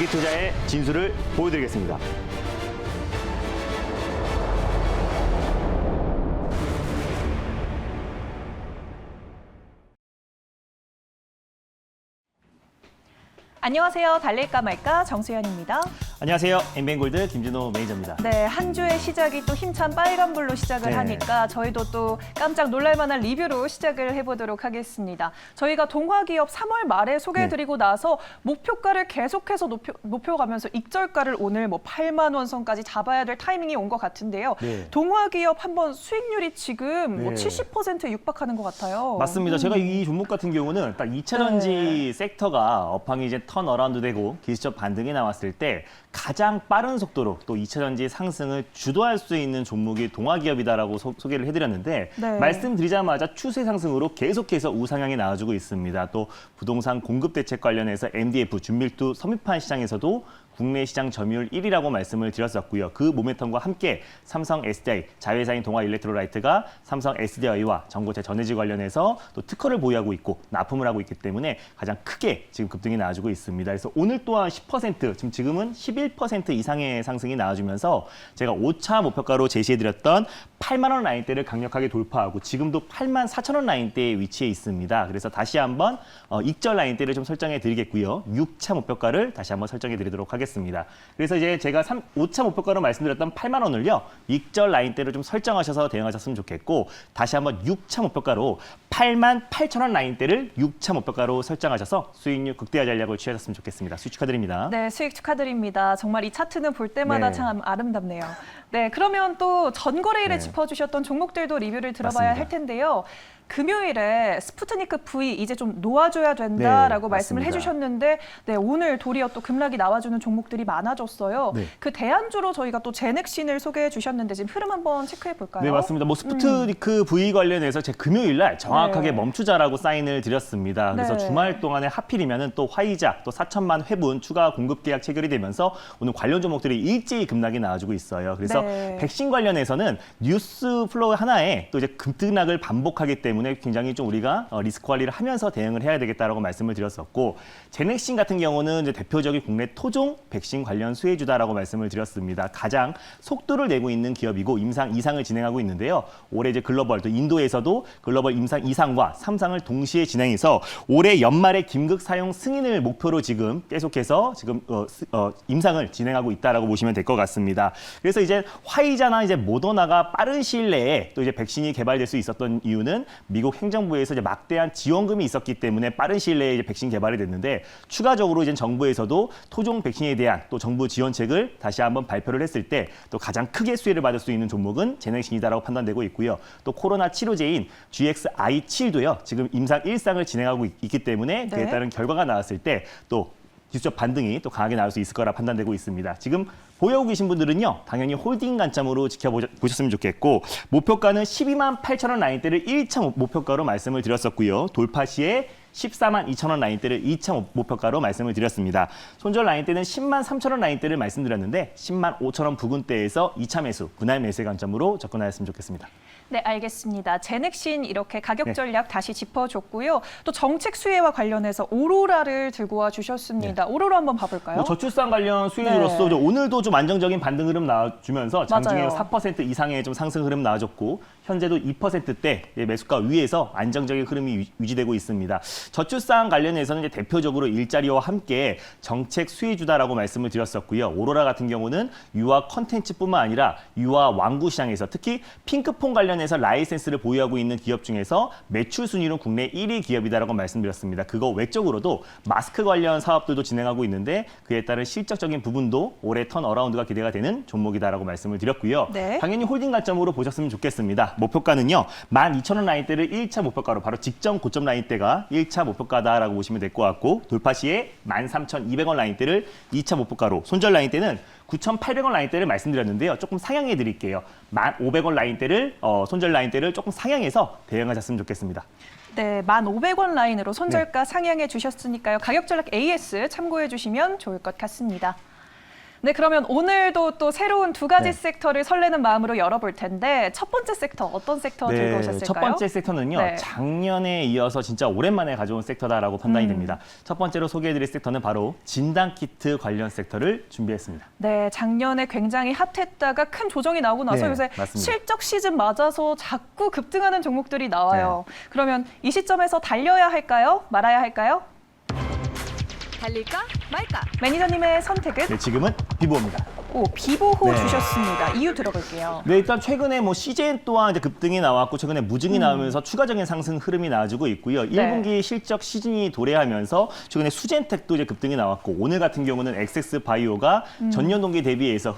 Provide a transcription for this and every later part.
장기 투자의 진수를 보여드리겠습니다. 안녕하세요. 달릴까 말까 정수연입니다. 안녕하세요. 엠뱅골드 김준호 매니저입니다. 네, 한 주의 시작이 또 힘찬 빨간불로 시작을 하니까 저희도 또 깜짝 놀랄만한 리뷰로 시작을 해보도록 하겠습니다. 저희가 동화기업 3월 말에 소개해드리고 나서 목표가를 계속해서 높여가면서 익절가를 오늘 뭐 8만 원 선까지 잡아야 될 타이밍이 온 것 같은데요. 동화기업 한번 수익률이 지금 뭐 70% 육박하는 것 같아요. 맞습니다. 제가 이 종목 같은 경우는 딱 2차전지 섹터가 업황이 이제 턴어라운드 되고 기술적 반등이 나왔을 때 가장 빠른 속도로 또 2차전지 상승을 주도할 수 있는 종목이 동화기업이다라고 소개를 해드렸는데 말씀드리자마자 추세 상승으로 계속해서 우상향이 나와주고 있습니다. 또 부동산 공급 대책 관련해서 MDF 준밀도 섬유판 시장에서도 국내 시장 점유율 1위라고 말씀을 드렸었고요. 그 모멘텀과 함께 삼성 SDI, 자회사인 동아일렉트로라이트가 삼성 SDI와 전고체 전해질 관련해서 또 특허를 보유하고 있고 납품을 하고 있기 때문에 가장 크게 지금 급등이 나와주고 있습니다. 그래서 오늘 또한 10%, 지금은 11% 이상의 상승이 나와주면서 제가 5차 목표가로 제시해드렸던 8만 원 라인대를 강력하게 돌파하고 지금도 8만 4천 원 라인대에 위치해 있습니다. 그래서 다시 한번 익절 라인대를 좀 설정해 드리겠고요. 6차 목표가를 다시 한번 설정해 드리도록 하겠습니다. 그래서 이제 제가 5차 목표가로 말씀드렸던 8만 원을요. 익절 라인대를 좀 설정하셔서 대응하셨으면 좋겠고 다시 한번 6차 목표가로 8만 8천 원 라인대를 6차 목표가로 설정하셔서 수익률 극대화 전략을 취하셨으면 좋겠습니다. 수익 축하드립니다. 네, 수익 축하드립니다. 정말 이 차트는 볼 때마다 참 아름답네요. 네, 그러면 또 전거래일에 짚어주셨던 종목들도 리뷰를 들어봐야 할 텐데요. 금요일에 스푸트니크 V 이제 좀 놓아줘야 된다라고 말씀을 해주셨는데 오늘 도리어 또 급락이 나와주는 종목들이 많아졌어요. 그 대안주로 저희가 또 제넥신을 소개해 주셨는데 지금 흐름 한번 체크해 볼까요? 네, 맞습니다. 뭐 스푸트니크 V 관련해서 제 금요일 날 정확하게 멈추자라고 사인을 드렸습니다. 그래서 주말 동안에 하필이면은 또 화이자 또 4천만 회분 추가 공급 계약 체결이 되면서 오늘 관련 종목들이 일제히 급락이 나와주고 있어요. 그래서 백신 관련해서는 뉴스 플로우 하나에 또 이제 급등락을 반복하기 때문에 굉장히 좀 우리가 리스크 관리를 하면서 대응을 해야 되겠다라고 말씀을 드렸었고 제넥신 같은 경우는 이제 대표적인 국내 토종 백신 관련 수혜주다라고 말씀을 드렸습니다. 가장 속도를 내고 있는 기업이고 임상 2상을 진행하고 있는데요. 올해 이제 글로벌 또 인도에서도 글로벌 임상 2상과 3상을 동시에 진행해서 올해 연말에 긴급 사용 승인을 목표로 지금 계속해서 지금 임상을 진행하고 있다라고 보시면 될 것 같습니다. 그래서 이제 화이자나 이제 모더나가 빠른 시일 내에 또 이제 백신이 개발될 수 있었던 이유는 미국 행정부에서 이제 막대한 지원금이 있었기 때문에 빠른 시일 내에 이제 백신 개발이 됐는데 추가적으로 이제 정부에서도 토종 백신에 대한 또 정부 지원책을 다시 한번 발표를 했을 때 또 가장 크게 수혜를 받을 수 있는 종목은 제넥신이다라고 판단되고 있고요. 또 코로나 치료제인 GXI7도요. 지금 임상 1상을 진행하고 있기 때문에 그에 따른 결과가 나왔을 때 또 기술적 반등이 또 강하게 나올 수 있을 거라 판단되고 있습니다. 지금 보유하고 계신 분들은요. 당연히 홀딩 관점으로 지켜보셨으면 좋겠고 목표가는 12만 8천 원 라인대를 1차 목표가로 말씀을 드렸었고요. 돌파 시에 14만 2천 원 라인대를 2차 목표가로 말씀을 드렸습니다. 손절 라인대는 10만 3천 원 라인대를 말씀드렸는데 10만 5천 원 부근대에서 2차 매수, 분할 매수의 관점으로 접근하였으면 좋겠습니다. 네, 알겠습니다. 제넥신 이렇게 가격 전략 다시 짚어줬고요. 또 정책 수혜와 관련해서 오로라를 들고 와 주셨습니다. 오로라 한번 봐볼까요? 뭐 저출산 관련 수혜주로서 오늘도 좀 안정적인 반등 흐름 나와주면서 장중에 4% 이상의 좀 상승 흐름 나와줬고 현재도 2%대 매수가 위에서 안정적인 흐름이 유지되고 있습니다. 저출산 관련해서는 이제 대표적으로 일자리와 함께 정책 수혜주다라고 말씀을 드렸었고요. 오로라 같은 경우는 유아 컨텐츠뿐만 아니라 유아 완구 시장에서 특히 핑크폰 관련해서 라이센스를 보유하고 있는 기업 중에서 매출 순위로 국내 1위 기업이다라고 말씀드렸습니다. 그거 외적으로도 마스크 관련 사업들도 진행하고 있는데 그에 따른 실적적인 부분도 올해 턴어라운드가 기대가 되는 종목이다라고 말씀을 드렸고요. 당연히 홀딩 관점으로 보셨으면 좋겠습니다. 목표가는요. 12,000원 라인대를 1차 목표가로 바로 직전 고점 라인대가 1차 목표가다라고 보시면 될 것 같고 돌파 시에 13,200원 라인대를 2차 목표가로 손절 라인대는 9,800원 라인대를 말씀드렸는데요. 조금 상향해 드릴게요. 1,500원 라인대를 손절 라인대를 조금 상향해서 대응하셨으면 좋겠습니다. 네, 1,500원 라인으로 손절가 상향해 주셨으니까요. 가격 전략 AS 참고해 주시면 좋을 것 같습니다. 네, 그러면 오늘도 또 새로운 두 가지 네. 섹터를 설레는 마음으로 열어볼 텐데 첫 번째 sek터 어떤 섹터 들고 오셨을까요? 첫 번째 섹터는요. 네. 작년에 이어서 진짜 오랜만에 가져온 섹터다라고 판단이 됩니다. 첫 번째로 소개해드릴 섹터는 바로 진단키트 관련 섹터를 준비했습니다. 네, 작년에 굉장히 핫했다가 큰 조정이 나오고 나서 네, 요새 맞습니다. 실적 시즌 맞아서 자꾸 급등하는 종목들이 나와요. 네. 그러면 이 시점에서 달려야 할까요? 말아야 할까요? 달릴까 말까? 매니저님의 선택은? 네, 지금은 비보입니다. 오, 비보호 네. 주셨습니다. 이유 들어볼게요. 네, 일단 최근에 뭐 CJ 또한 이제 급등이 나왔고 최근에 무증이 나오면서 추가적인 상승 흐름이 나와주고 있고요. 1분기 실적 시즌이 도래하면서 최근에 수젠텍도 이제 급등이 나왔고 오늘 같은 경우는 엑섹스바이오가 전년 동기 대비해서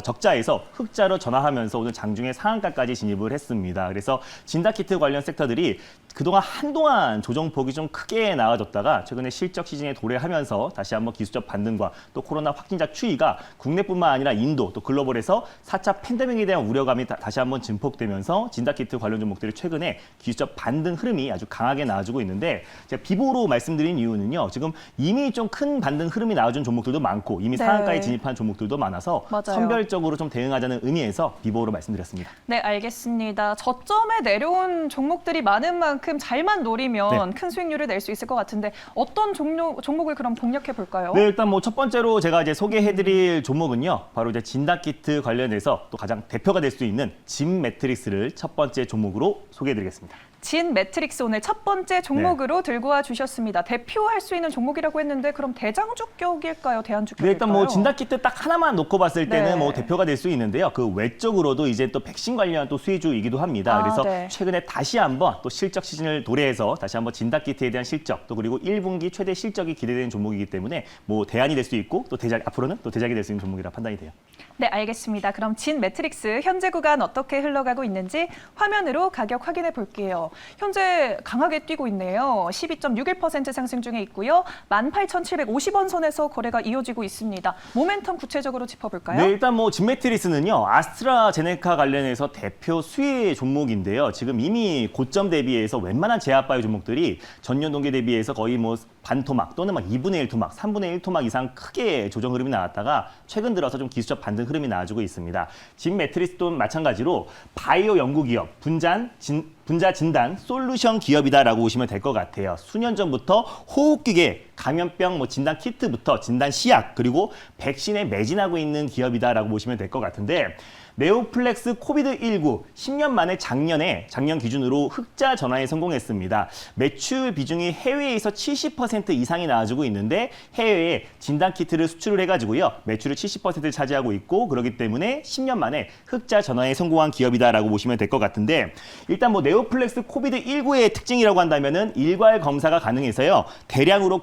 적자에서 흑자로 전환하면서 오늘 장중에 상한가까지 진입을 했습니다. 그래서 진단키트 관련 섹터들이 그동안 한동안 조정폭이 좀 크게 나와졌다가 최근에 실적 시즌에 도래하면서 다시 한번 기술적 반등과 또 코로나 확진자 추이가 국내뿐만 아니라 인도 또 글로벌에서 4차 팬데믹에 대한 우려감이 다시 한번 증폭되면서 진단키트 관련 종목들이 최근에 기술적 반등 흐름이 아주 강하게 나와주고 있는데 제가 비보로 말씀드린 이유는요. 지금 이미 좀 큰 반등 흐름이 나와준 종목들도 많고 이미 네. 상한가에 진입한 종목들도 많아서 맞아요. 선별적으로 좀 대응하자는 의미에서 비보로 말씀드렸습니다. 네, 알겠습니다. 저점에 내려온 종목들이 많은 만큼 잘만 노리면 네. 큰 수익률을 낼 수 있을 것 같은데 어떤 종목을 그럼 공략해 볼까요? 네, 일단 뭐 첫 번째로 제가 이제 소개해드릴 종목은요, 바로 이제 진단키트 관련해서 또 가장 대표가 될 수 있는 진 매트릭스를 첫 번째 종목으로 소개해드리겠습니다. 진 매트릭스 오늘 첫 번째 종목으로 들고 와 주셨습니다. 대표할 수 있는 종목이라고 했는데 그럼 대장주격일까요? 대안주격일까요? 네, 일단 뭐 진단키트 딱 하나만 놓고 봤을 때는 네. 뭐 대표가 될 수 있는데요. 그 외적으로도 이제 또 백신 관련 또 수혜주이기도 합니다. 아, 그래서 네. 최근에 다시 한번 또 실적 시즌을 도래해서 다시 한번 진단키트에 대한 실적 또 그리고 1분기 최대 실적이 기대되는 종목이기 때문에 뭐 대안이 될 수 있고 또 앞으로는 또 대작이 될 수 있는 종목이라 판단이 돼요. 네, 알겠습니다. 그럼 진 매트릭스 현재 구간 어떻게 흘러가고 있는지 화면으로 가격 확인해 볼게요. 현재 강하게 뛰고 있네요. 12.61% 상승 중에 있고요. 18,750원 선에서 거래가 이어지고 있습니다. 모멘텀 구체적으로 짚어볼까요? 네, 일단 뭐 진매트리스는요, 아스트라제네카 관련해서 대표 수혜 종목인데요. 지금 이미 고점 대비해서 웬만한 제약바이오 종목들이 전년 동기 대비해서 거의 뭐 반토막 또는 막 2분의 1 토막, 3분의 1 토막 이상 크게 조정 흐름이 나왔다가 최근 들어서 좀 기술적 반등 흐름이 나와주고 있습니다. 진매트리스도 마찬가지로 바이오 연구기업, 분자 진단 솔루션 기업이다라고 보시면 될 것 같아요. 수년 전부터 호흡기계, 감염병 뭐 진단 키트부터 진단 시약 그리고 백신에 매진하고 있는 기업이다라고 보시면 될 것 같은데 네오플렉스 코비드19 10년 만에 작년 기준으로 흑자 전환에 성공했습니다. 매출 비중이 해외에서 70% 이상이 나와주고 있는데 해외에 진단 키트를 수출을 해가지고요. 매출을 70%를 차지하고 있고 그렇기 때문에 10년 만에 흑자 전환에 성공한 기업이다라고 보시면 될 것 같은데 일단 뭐 네오플렉스 코비드19의 특징이라고 한다면은 일괄 검사가 가능해서요. 대량으로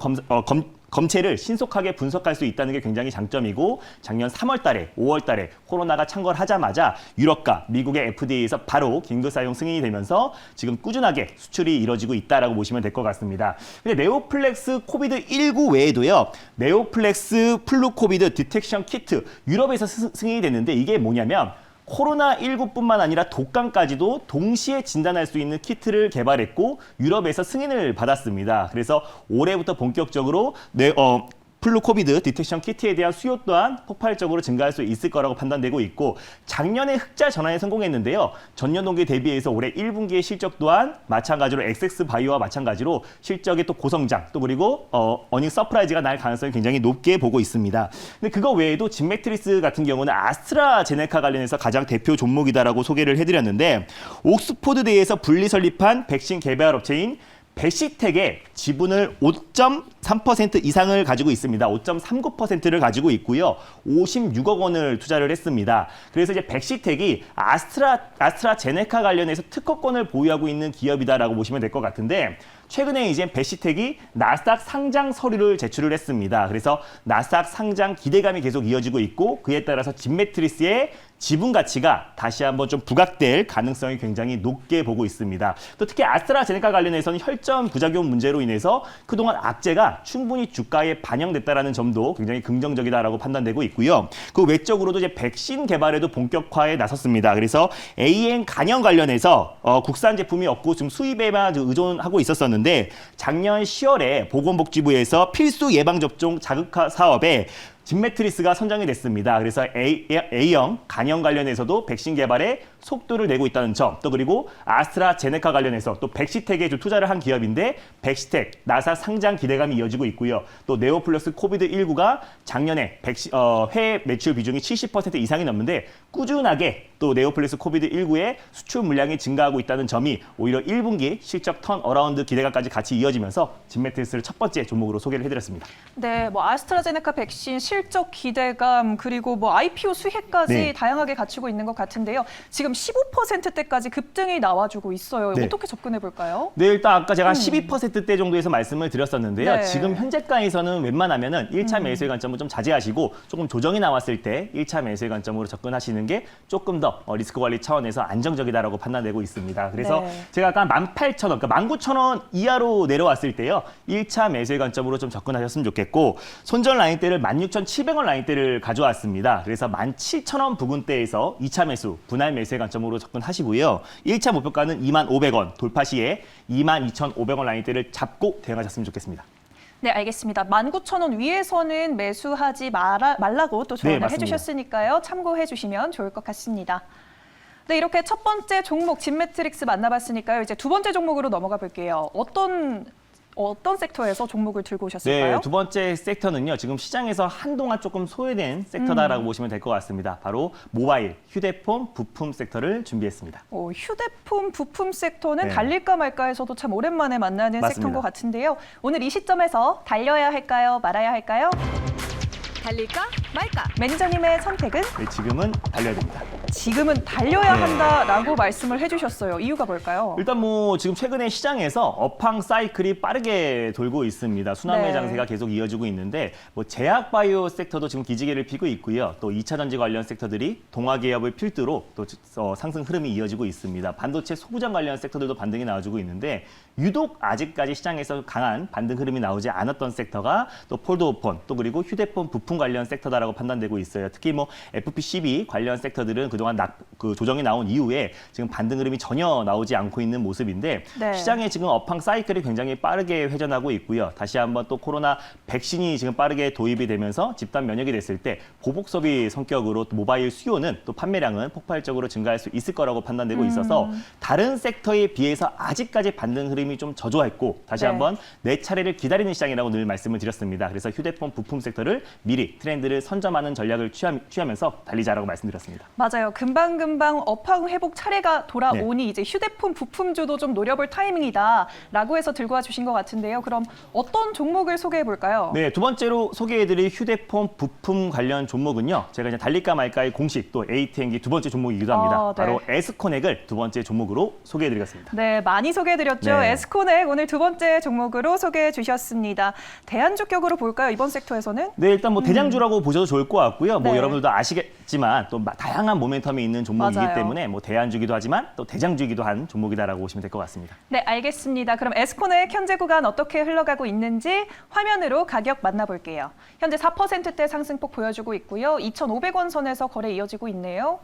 검체를 신속하게 분석할 수 있다는 게 굉장히 장점이고 작년 3월 달에 5월 달에 코로나가 창궐하자마자 유럽과 미국의 FDA에서 바로 긴급 사용 승인이 되면서 지금 꾸준하게 수출이 이뤄지고 있다라고 보시면 될 것 같습니다. 근데 네오플렉스 코비드19 외에도요. 네오플렉스 플루 코비드 디텍션 키트 유럽에서 승인이 됐는데 이게 뭐냐면 코로나19뿐만 아니라 독감까지도 동시에 진단할 수 있는 키트를 개발했고 유럽에서 승인을 받았습니다. 그래서 올해부터 본격적으로 플루 코비드 디텍션 키트에 대한 수요 또한 폭발적으로 증가할 수 있을 거라고 판단되고 있고 작년에 흑자 전환에 성공했는데요. 전년 동기 대비해서 올해 1분기의 실적 또한 마찬가지로 엑섹스바이오와 마찬가지로 실적의 또 고성장 또 그리고 어닝 서프라이즈가 날 가능성이 굉장히 높게 보고 있습니다. 근데 그거 외에도 진매트리스 같은 경우는 아스트라제네카 관련해서 가장 대표 종목이다라고 소개를 해드렸는데 옥스포드대에서 분리 설립한 백신 개발 업체인 베시텍의 지분을 5.3% 이상을 가지고 있습니다. 5.39%를 가지고 있고요. 56억 원을 투자를 했습니다. 그래서 이제 베시텍이 아스트라제네카 관련해서 특허권을 보유하고 있는 기업이다라고 보시면 될 것 같은데 최근에 이제 베시텍이 나스닥 상장 서류를 제출을 했습니다. 그래서 나스닥 상장 기대감이 계속 이어지고 있고 그에 따라서 진매트리스의 지분 가치가 다시 한번 좀 부각될 가능성이 굉장히 높게 보고 있습니다. 또 특히 아스트라제네카 관련해서는 혈전 부작용 문제로 인해서 그동안 악재가 충분히 주가에 반영됐다라는 점도 굉장히 긍정적이다라고 판단되고 있고요. 그 외적으로도 이제 백신 개발에도 본격화에 나섰습니다. 그래서 AN 간염 관련해서 국산 제품이 없고 지금 수입에만 의존하고 있었는데 작년 10월에 보건복지부에서 필수 예방접종 자극화 사업에 진매트리스가 선정이 됐습니다. 그래서 A형 간염 관련해서도 백신 개발에 속도를 내고 있다는 점, 또 그리고 아스트라제네카 관련해서 또 백시텍에 좀 투자를 한 기업인데 백시텍, 나사 상장 기대감이 이어지고 있고요. 또 네오플러스 코비드19가 작년에 해외 매출 비중이 70% 이상이 넘는데 꾸준하게 또 네오플러스 코비드19의 수출 물량이 증가하고 있다는 점이 오히려 1분기 실적 턴어라운드 기대감까지 같이 이어지면서 진매트리스를 첫 번째 종목으로 소개를 해드렸습니다. 네, 뭐 아스트라제네카 백신 실적 기대감 그리고 뭐 IPO 수혜까지 네. 다양하게 갖추고 있는 것 같은데요. 지금 15%대까지 급등이 나와주고 있어요. 네. 어떻게 접근해 볼까요? 네, 일단 아까 제가 12%대 정도에서 말씀을 드렸었는데요. 네. 지금 현재가에서는 웬만하면은 1차 매수의 관점을 좀 자제하시고 조금 조정이 나왔을 때 1차 매수의 관점으로 접근하시는 게 조금 더 리스크 관리 차원에서 안정적이다라고 판단되고 있습니다. 그래서 네. 제가 아까 18,000원, 그러니까 19,000원 이하로 내려왔을 때요. 1차 매수의 관점으로 좀 접근하셨으면 좋겠고 손절 라인대를 16,700원 라인대를 가져왔습니다. 그래서 17,000원 부근대에서 2차 매수, 분할 매수의 관점으로 접근하시고요. 1차 목표가는 25,000원, 돌파 시에 22,500원 라인대를 잡고 대응하셨으면 좋겠습니다. 네, 알겠습니다. 19,000원 위에서는 매수하지 말라고 또 조언을 맞습니다. 해주셨으니까요. 참고해 주시면 좋을 것 같습니다. 네, 이렇게 첫 번째 종목 진매트릭스 만나봤으니까요. 이제 두 번째 종목으로 넘어가 볼게요. 어떤 섹터에서 종목을 들고 오셨을까요? 네, 두 번째 섹터는요. 지금 시장에서 한동안 조금 소외된 섹터다라고 보시면 될 것 같습니다. 바로 모바일, 휴대폰, 부품 섹터를 준비했습니다. 휴대폰 부품 섹터는 네. 달릴까 말까에서도 참 오랜만에 만나는 맞습니다. 섹터인 것 같은데요. 오늘 이 시점에서 달려야 할까요? 말아야 할까요? 달릴까 말까. 매니저님의 선택은 네, 지금은 달려야 됩니다. 지금은 달려야 네. 한다라고 말씀을 해주셨어요. 이유가 뭘까요? 일단 뭐 지금 최근에 시장에서 업황 사이클이 빠르게 돌고 있습니다. 순환매 네. 장세가 계속 이어지고 있는데 뭐 제약 바이오 섹터도 지금 기지개를 피고 있고요. 또 2차 전지 관련 섹터들이 동화 기업을 필두로 또 상승 흐름이 이어지고 있습니다. 반도체 소부장 관련 섹터들도 반등이 나와주고 있는데 유독 아직까지 시장에서 강한 반등 흐름이 나오지 않았던 섹터가 또 폴드오폰 또 그리고 휴대폰 부품 관련 섹터다라고 판단되고 있어요. 특히 뭐 FPCB 관련 섹터들은 그동안 조정이 나온 이후에 지금 반등 흐름이 전혀 나오지 않고 있는 모습인데 네. 시장에 지금 업황 사이클이 굉장히 빠르게 회전하고 있고요. 다시 한번 또 코로나 백신이 지금 빠르게 도입이 되면서 집단 면역이 됐을 때 보복 소비 성격으로 또 모바일 수요는 또 판매량은 폭발적으로 증가할 수 있을 거라고 판단되고 있어서 다른 섹터에 비해서 아직까지 반등 흐름이 좀 저조했고 다시 네. 한번 내 차례를 기다리는 시장이라고 늘 말씀을 드렸습니다. 그래서 휴대폰 부품 섹터를 미리 트렌드를 선점하는 전략을 취하면서 달리자라고 말씀드렸습니다. 맞아요. 금방금방 업황 회복 차례가 돌아오니 이제 휴대폰 부품주도 좀 노려볼 타이밍이다라고 해서 들고 와주신 것 같은데요. 그럼 어떤 종목을 소개해 볼까요? 네, 두 번째로 소개해드릴 휴대폰 부품 관련 종목은요. 제가 이제 달릴까 말까의 공식 또 ATM기 두 번째 종목이기도 합니다. 네. 바로 에스코넥을 두 번째 종목으로 소개해드리겠습니다. 네, 많이 소개해드렸죠. 네. 에스코넥 오늘 두 번째 종목으로 소개해 주셨습니다. 대안주격으로 볼까요? 이번 섹터에서는? 네, 일단 뭐 대장주라고 보셔도 좋을 것 같고요. 뭐 네. 여러분들도 아시겠지만 또 다양한 모멘텀이 있는 종목이기 맞아요. 때문에 뭐 대안주기도 하지만 또 대장주기도 한 종목이다라고 보시면 될 것 같습니다. 네, 알겠습니다. 그럼 에스코넥 현재 구간 어떻게 흘러가고 있는지 화면으로 가격 만나볼게요. 현재 4%대 상승폭 보여주고 있고요. 2,500원 선에서 거래 이어지고 있네요.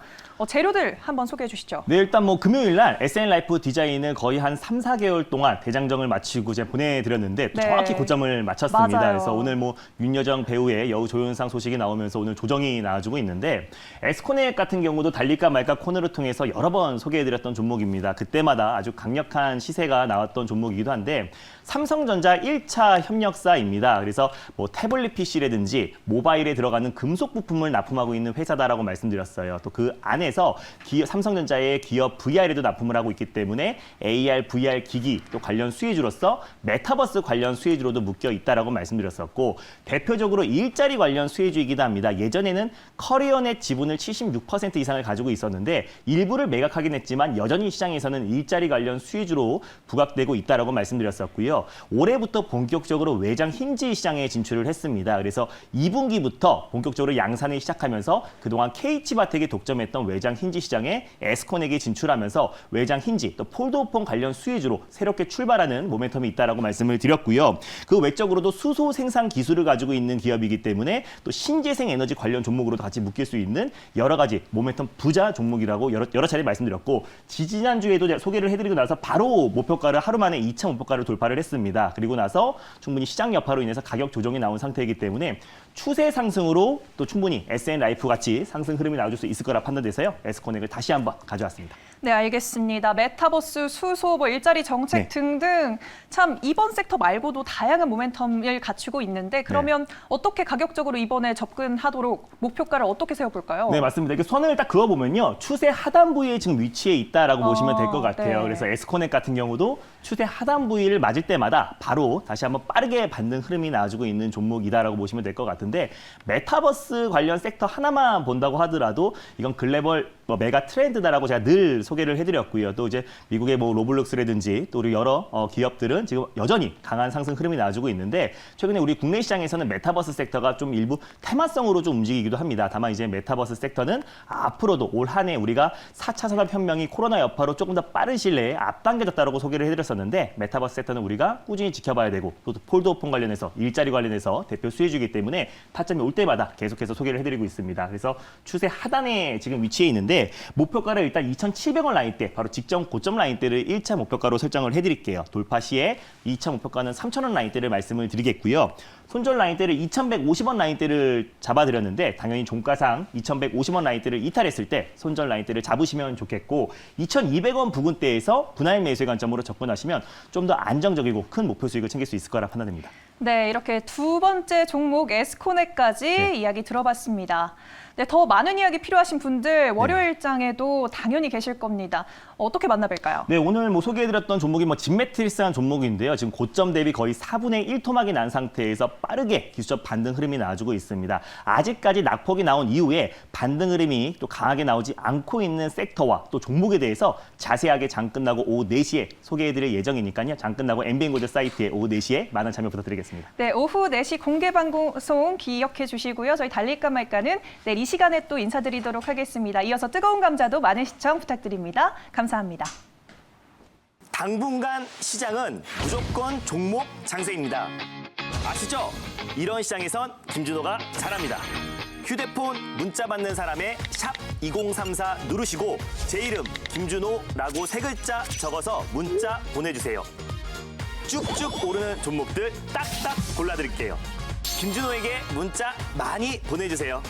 재료들 한번 소개해 주시죠. 네, 일단 뭐 금요일 날 SN라이프 디자인을 거의 한 3, 4개월 동안 대장정을 마치고 제가 보내드렸는데 또 네. 정확히 고점을 맞췄습니다. 맞아요. 그래서 오늘 뭐 윤여정 배우의 여우 조연상 소식이 나오면서 오늘 조정이 나와주고 있는데 에스코넥 같은 경우도 달릴까 말까 코너를 통해서 여러 번 소개해드렸던 종목입니다. 그때마다 아주 강력한 시세가 나왔던 종목이기도 한데 삼성전자 1차 협력사입니다. 그래서 뭐 태블릿 PC라든지 모바일에 들어가는 금속 부품을 납품하고 있는 회사다라고 말씀드렸어요. 또 그 안에서 삼성전자의 기업 VR에도 납품을 하고 있기 때문에 AR, VR 기기 또 관련 수혜주로서 메타버스 관련 수혜주로도 묶여 있다라고 말씀드렸었고 대표적으로 일자리 관련 수혜주이기도 합니다. 예전에는 커리어넷 지분을 76% 이상을 가지고 있었는데 일부를 매각하긴 했지만 여전히 시장에서는 일자리 관련 수혜주로 부각되고 있다라고 말씀드렸었고요. 올해부터 본격적으로 외장 힌지 시장에 진출을 했습니다. 그래서 2분기부터 본격적으로 양산을 시작하면서 그동안 K치바텍이 독점했던 외장 힌지 시장에 에스코넥이 진출하면서 외장 힌지 또 폴드오폰 관련 수혜주로 새롭게 출발하는 모멘텀이 있다라고 말씀을 드렸고요. 그 외적으로도 수소 생산 기술을 가지고 있는 기업이기 때문에 또 신재생 에너지 관련 종목으로도 같이 묶일 수 있는 여러 가지 모멘텀 모멘텀 부자 종목이라고 여러 차례 말씀드렸고 지지난주에도 소개를 해드리고 나서 바로 목표가를 하루 만에 2차 목표가를 돌파를 했습니다. 그리고 나서 충분히 시장 여파로 인해서 가격 조정이 나온 상태이기 때문에 추세 상승으로 또 충분히 SN라이프 같이 상승 흐름이 나와줄 수 있을 거라 판단돼서요. 에스코넥을 다시 한번 가져왔습니다. 네, 알겠습니다. 메타버스, 수소, 일자리 정책 네. 등등 참 이번 섹터 말고도 다양한 모멘텀을 갖추고 있는데 그러면 어떻게 가격적으로 이번에 접근하도록 목표가를 어떻게 세워볼까요? 네, 맞습니다. 이렇게 선을 딱 그어보면요. 추세 하단 부위에 지금 위치해 있다라고 보시면 될 것 같아요. 네. 그래서 에스코넥 같은 경우도 추세 하단 부위를 맞을 때마다 바로 다시 한번 빠르게 받는 흐름이 나와주고 있는 종목이다라고 보시면 될 것 같은데 메타버스 관련 섹터 하나만 본다고 하더라도 이건 글로벌 메가 트렌드다라고 제가 늘 소개를 해드렸고요. 또 이제 미국의 로블록스라든지 또 우리 여러 기업들은 지금 여전히 강한 상승 흐름이 나와주고 있는데 최근에 우리 국내 시장에서는 메타버스 섹터가 좀 일부 테마성으로 좀 움직이기도 합니다. 다만 이제 메타버스 섹터는 앞으로도 올 한 해 우리가 4차 산업혁명이 코로나 여파로 조금 더 빠른 시일 내에 앞당겨졌다라고 소개를 해드렸었는데 메타버스 섹터는 우리가 꾸준히 지켜봐야 되고 또 폴드오픈 관련해서 일자리 관련해서 대표 수혜주기 때문에 타점이 올 때마다 계속해서 소개를 해드리고 있습니다. 그래서 추세 하단에 지금 위치해 있는데 목표가를 일단 2,700원 라인대 바로 직전 고점 라인대를 1차 목표가로 설정을 해드릴게요. 돌파 시에 2차 목표가는 3,000원 라인대를 말씀을 드리겠고요. 손절 라인대를 2,150원 라인대를 잡아드렸는데 당연히 종가상 2,150원 라인대를 이탈했을 때 손절 라인대를 잡으시면 좋겠고 2,200원 부근대에서 분할 매수의 관점으로 접근하시면 좀 더 안정적이고 큰 목표 수익을 챙길 수 있을 거라 판단됩니다. 네, 이렇게 두 번째 종목 에스코넥까지 이야기 들어봤습니다. 네, 더 많은 이야기 필요하신 분들 월요일장에도 당연히 계실 겁니다. 어떻게 만나뵐까요? 네, 오늘 소개해드렸던 종목이 진매트리스한 종목인데요. 지금 고점 대비 거의 4분의 1 토막이 난 상태에서 빠르게 기술적 반등 흐름이 나와주고 있습니다. 아직까지 낙폭이 나온 이후에 반등 흐름이 또 강하게 나오지 않고 있는 섹터와 또 종목에 대해서 자세하게 장 끝나고 오후 4시에 소개해드릴 예정이니까요. 장 끝나고 MBN고드 사이트에 오후 4시에 많은 참여 부탁드리겠습니다. 네, 오후 4시 공개 방송 기억해 주시고요. 저희 달릴까 말까는 내일 이 시간에 또 인사드리도록 하겠습니다. 이어서 뜨거운 감자도 많은 시청 부탁드립니다. 감사합니다. 당분간 시장은 무조건 종목 장세입니다. 아시죠? 이런 시장에선 김준호가 잘합니다. 휴대폰 문자 받는 사람의 샵 2034 누르시고 제 이름 김준호라고 3글자 적어서 문자 보내주세요. 쭉쭉 오르는 종목들 딱딱 골라드릴게요. 김준호에게 문자 많이 보내주세요.